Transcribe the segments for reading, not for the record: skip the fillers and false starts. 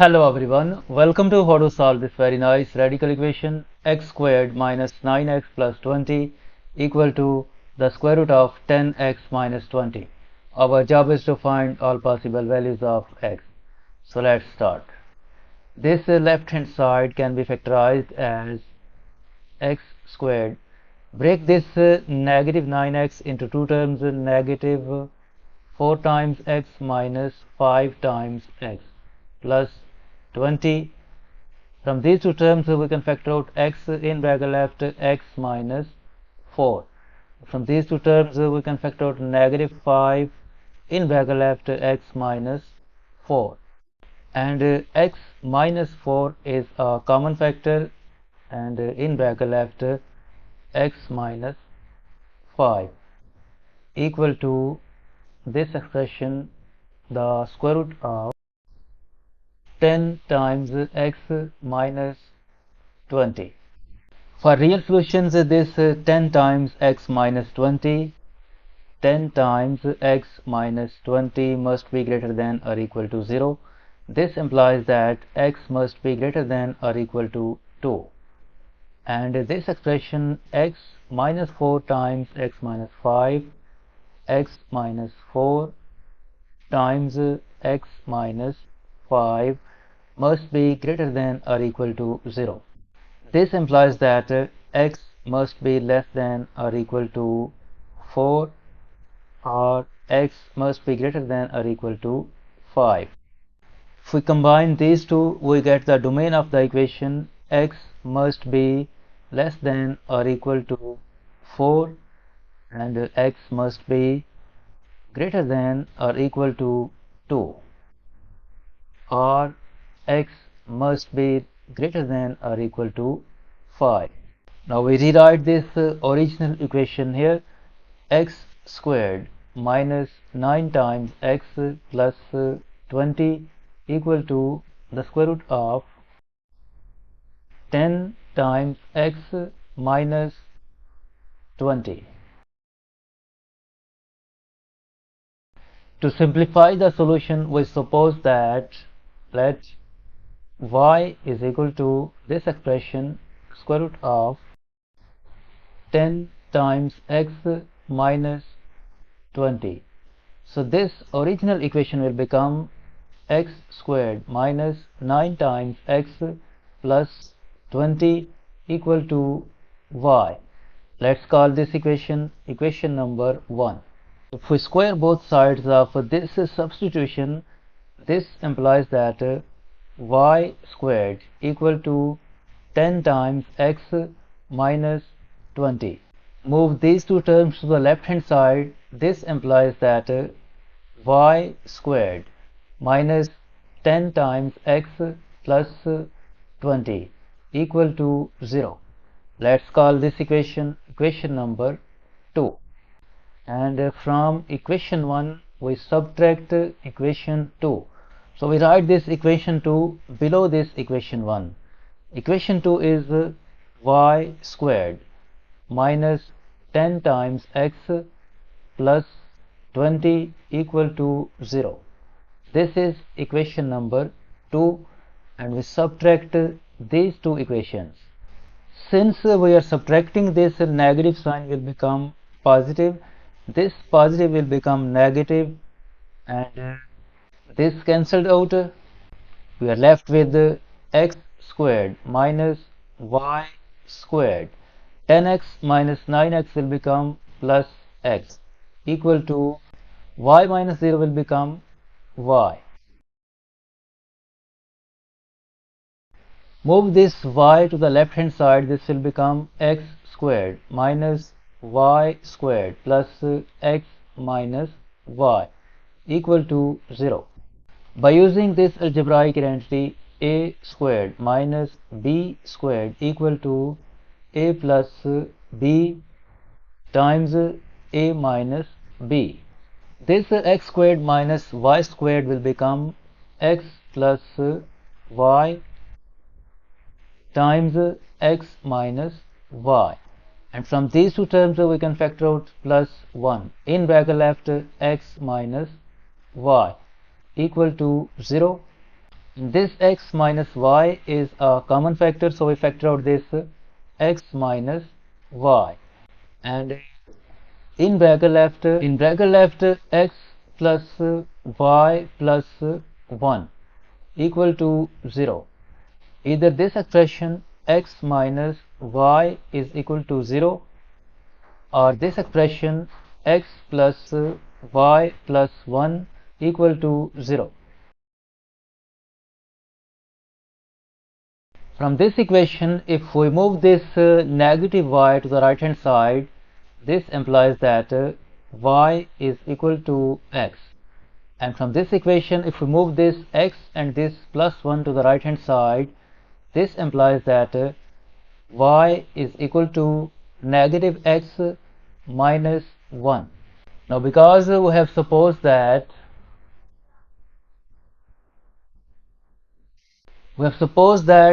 Hello everyone, welcome to how to solve this very nice radical equation x squared minus 9x plus 20 equal to the square root of 10x minus 20. Our job is to find all possible values of x. So let's start. This left hand side can be factorized as x squared. Break this negative 9x into two terms, negative 4 times x minus 5 times x plus 20. From these two terms we can factor out x in bracket left x minus 4. From these two terms we can factor out negative 5 in bracket left x minus 4. And x minus 4 is a common factor, and in bracket left x minus 5 equal to this expression, the square root of 10 times x minus 20. For real solutions, this 10 times x minus 20, 10 times x minus 20 must be greater than or equal to 0. This implies that x must be greater than or equal to 2. And this expression x minus 4 times x minus 5, x minus 4 times x minus 5 must be greater than or equal to 0. This implies that x must be less than or equal to 4, or x must be greater than or equal to 5. If we combine these two, we get the domain of the equation x must be less than or equal to 4 and x must be greater than or equal to 2, or x must be greater than or equal to 5. Now we rewrite this original equation here. X squared minus 9 times x plus 20 equal to the square root of 10 times x minus 20. To simplify the solution, we suppose that let y is equal to this expression, square root of 10 times x minus 20. So this original equation will become x squared minus 9 times x plus 20 equal to y. Let's call this equation equation number 1. If we square both sides of this substitution, this implies that y squared equal to 10 times x minus 20. Move these two terms to the left hand side. This implies that y squared minus 10 times x plus 20 equal to 0. Let's call this equation equation number 2. And from equation 1 we subtract equation 2. So we write this equation 2 below this equation 1. Equation 2 is y squared minus 10 times x plus 20 equal to 0. This is equation number 2, and we subtract these two equations. Since we are subtracting, this negative sign will become positive, this positive will become negative, and this cancelled out. We are left with x squared minus y squared. 10x minus 9x will become plus x equal to y minus 0 will become y. Move this y to the left hand side. This will become x squared minus y squared plus x minus y equal to 0. By using this algebraic identity, a squared minus b squared equal to a plus b times a minus b. This x squared minus y squared will become x plus y times x minus y, and from these two terms we can factor out plus 1 in bracket left x minus y equal to 0. This x minus y is a common factor, so we factor out this x minus y, and in bracket left x plus y plus 1 equal to 0. Either this expression x minus y is equal to 0, or this expression x plus y plus 1 equal to 0. From this equation, if we move this negative y to the right hand side, this implies that y is equal to x. And from this equation, if we move this x and this plus 1 to the right hand side, this implies that y is equal to negative x minus 1. Now, because we have supposed that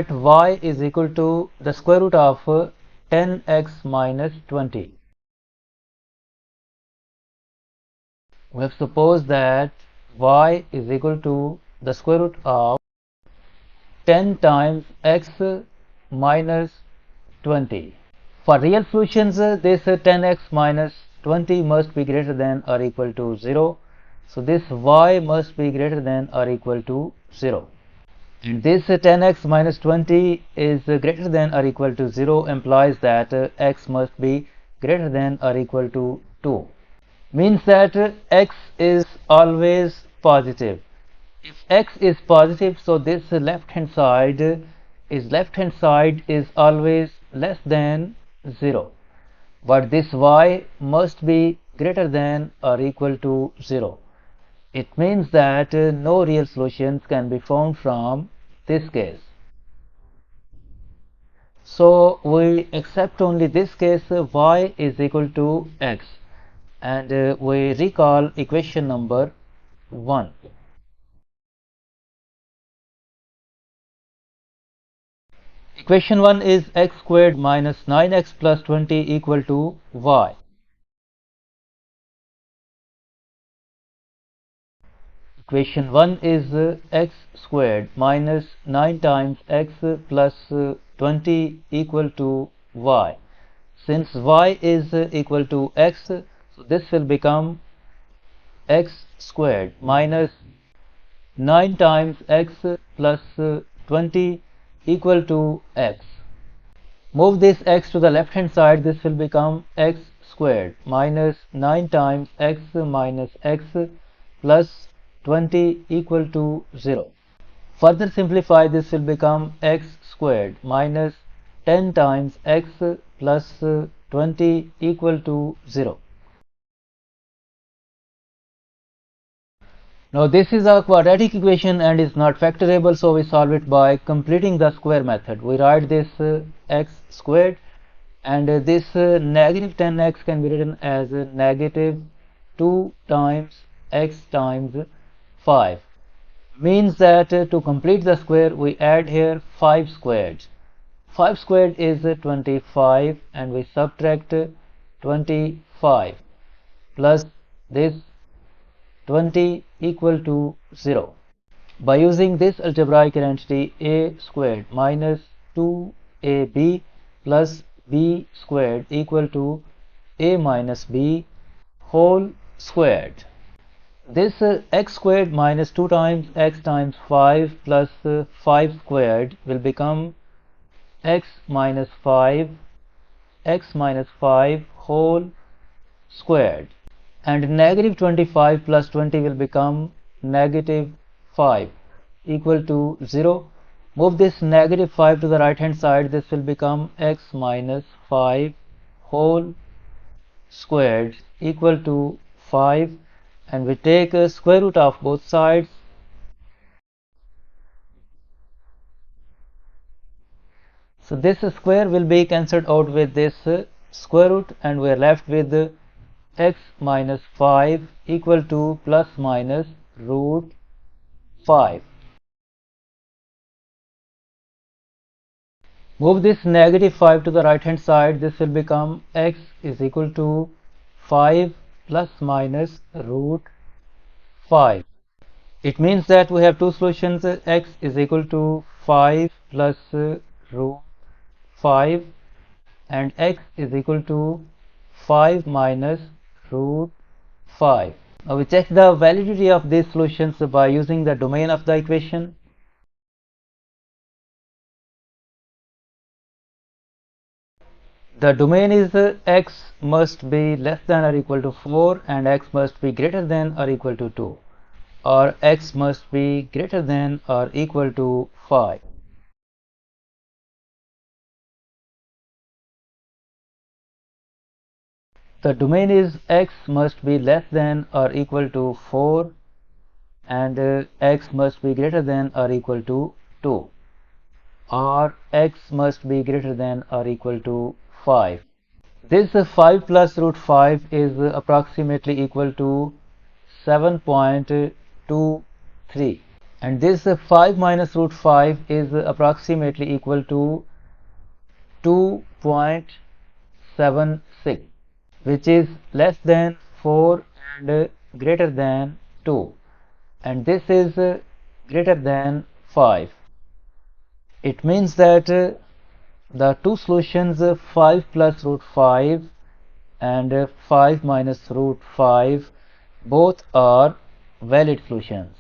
y is equal to the square root of 10x minus 20. We have supposed that y is equal to the square root of 10 times x minus 20. For real solutions, this 10x minus 20 must be greater than or equal to 0. So this y must be greater than or equal to 0. And this 10x minus 20 is greater than or equal to 0 implies that x must be greater than or equal to 2. Means that x is always positive. If x is positive, so this left hand side is always less than 0. But this y must be greater than or equal to 0. It means that no real solutions can be found from this case. So we accept only this case, y is equal to x, and we recall equation number 1. Equation 1 is x squared minus 9x plus 20 equal to y. Equation 1 is x squared minus 9 times x plus 20 equal to y. Since y is equal to x, so this will become x squared minus 9 times x plus 20 equal to x. Move this x to the left hand side, this will become x squared minus 9 times x minus x plus 20 equal to 0. Further simplify, this will become x squared minus 10 times x plus 20 equal to 0. Now this is a quadratic equation and is not factorable, so we solve it by completing the square method. We write this x squared, and this negative 10x can be written as negative 2 times x times 5. Means that to complete the square, we add here 5 squared. 5 squared is 25, and we subtract 25 plus this 20 equal to 0. By using this algebraic identity, a squared minus 2ab plus b squared equal to a minus b whole squared. This x squared minus 2 times x times 5 plus 5 squared will become x minus 5 whole squared, and negative 25 plus 20 will become negative 5 equal to 0. Move this negative 5 to the right hand side, this will become x minus 5 whole squared equal to 5, and we take a square root of both sides. So this square will be cancelled out with this square root, and we are left with x minus 5 equal to plus minus root 5. Move this negative 5 to the right hand side, this will become x is equal to 5 plus minus root 5. It means that we have two solutions. X is equal to 5 plus root 5 and x is equal to 5 minus root 5. Now we check the validity of these solutions by using the domain of the equation. The domain is x must be less than or equal to 4 and x must be greater than or equal to 2, or x must be greater than or equal to 5. The domain is x must be less than or equal to 4 and x must be greater than or equal to 2, or x must be greater than or equal to 5. This 5 plus root 5 is approximately equal to 7.23, and this 5 minus root 5 is approximately equal to 2.76, which is less than 4 and greater than 2, and this is greater than 5. It means that the two solutions 5 plus root 5 and 5 minus root 5 both are valid solutions.